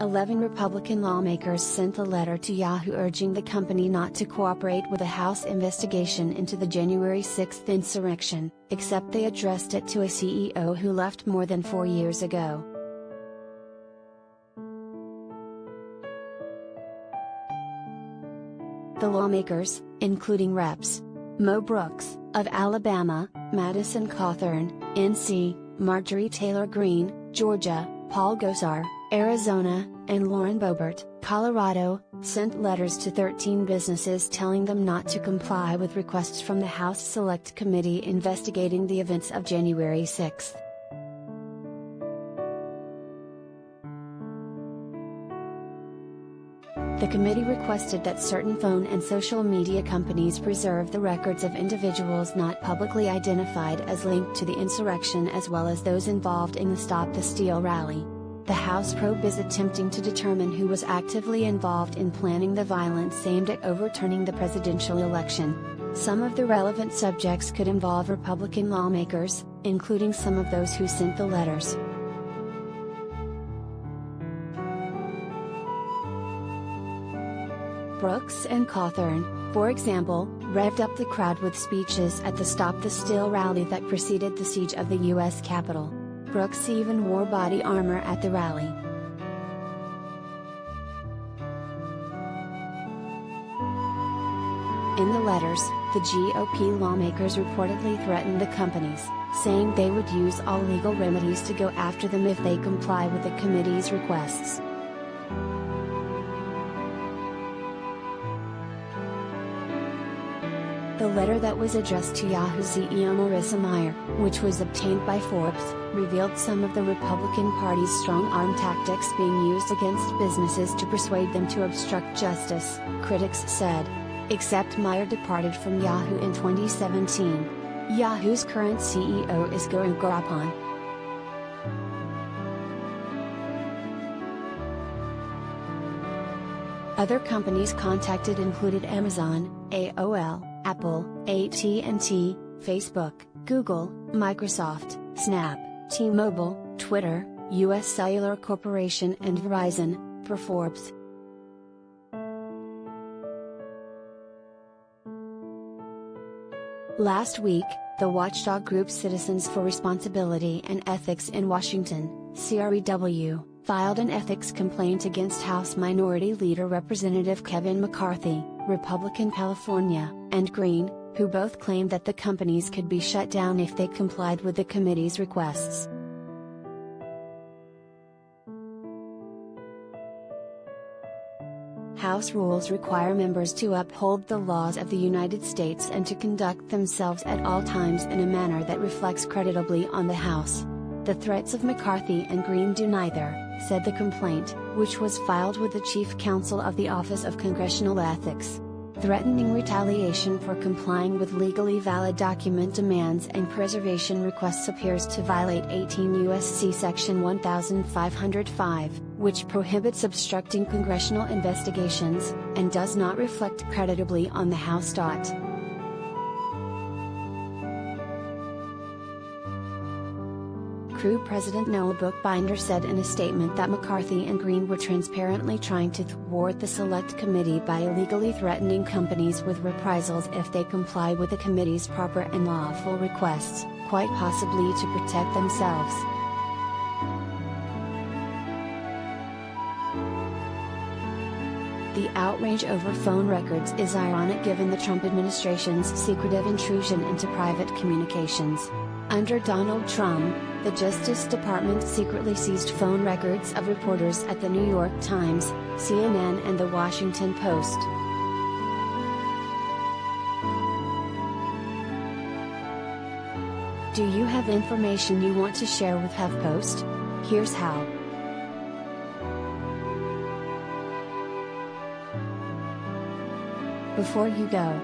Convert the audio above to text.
11 Republican lawmakers sent a letter to Yahoo urging the company not to cooperate with a House investigation into the January 6 insurrection, except they addressed it to a CEO who left more than 4 years ago. The lawmakers, including Reps. Mo Brooks, of Alabama, Madison Cawthorn, NC, Marjorie Taylor Greene, Georgia, Paul Gosar, Arizona, and Lauren Boebert, Colorado, sent letters to 13 businesses telling them not to comply with requests from the House Select Committee investigating the events of January 6. The committee requested that certain phone and social media companies preserve the records of individuals not publicly identified as linked to the insurrection as well as those involved in the Stop the Steal rally. The House probe is attempting to determine who was actively involved in planning the violence aimed at overturning the presidential election. Some of the relevant subjects could involve Republican lawmakers, including some of those who sent the letters. Brooks and Cawthorn, for example, revved up the crowd with speeches at the Stop the Steal rally that preceded the siege of the U.S. Capitol. Brooks even wore body armor at the rally. In the letters, the GOP lawmakers reportedly threatened the companies, saying they would use all legal remedies to go after them if they comply with the committee's requests. The letter that was addressed to Yahoo CEO Marissa Mayer, which was obtained by Forbes, revealed some of the Republican Party's strong-arm tactics being used against businesses to persuade them to obstruct justice, critics said. Except Mayer departed from Yahoo in 2017. Yahoo's current CEO is Goran Garapan. Other companies contacted included Amazon, AOL, Apple, AT&T, Facebook, Google, Microsoft, Snap, T-Mobile, Twitter, U.S. Cellular Corporation and Verizon, per Forbes. Last week, the watchdog group Citizens for Responsibility and Ethics in Washington, CREW, filed an ethics complaint against House Minority Leader Representative Kevin McCarthy, Republican California, and Green, who both claimed that the companies could be shut down if they complied with the committee's requests. House rules require members to uphold the laws of the United States and to conduct themselves at all times in a manner that reflects creditably on the House. The threats of McCarthy and Green do neither, said the complaint, which was filed with the Chief Counsel of the Office of Congressional Ethics. Threatening retaliation for complying with legally valid document demands and preservation requests appears to violate 18 U.S.C. Section 1505, which prohibits obstructing congressional investigations, and does not reflect creditably on the House. CREW President Noah Bookbinder said in a statement that McCarthy and Green were transparently trying to thwart the Select Committee by illegally threatening companies with reprisals if they comply with the committee's proper and lawful requests, quite possibly to protect themselves. The outrage over phone records is ironic given the Trump administration's secretive intrusion into private communications. Under Donald Trump, the Justice Department secretly seized phone records of reporters at the New York Times, CNN and The Washington Post. Do you have information you want to share with HuffPost? Here's how. Before you go,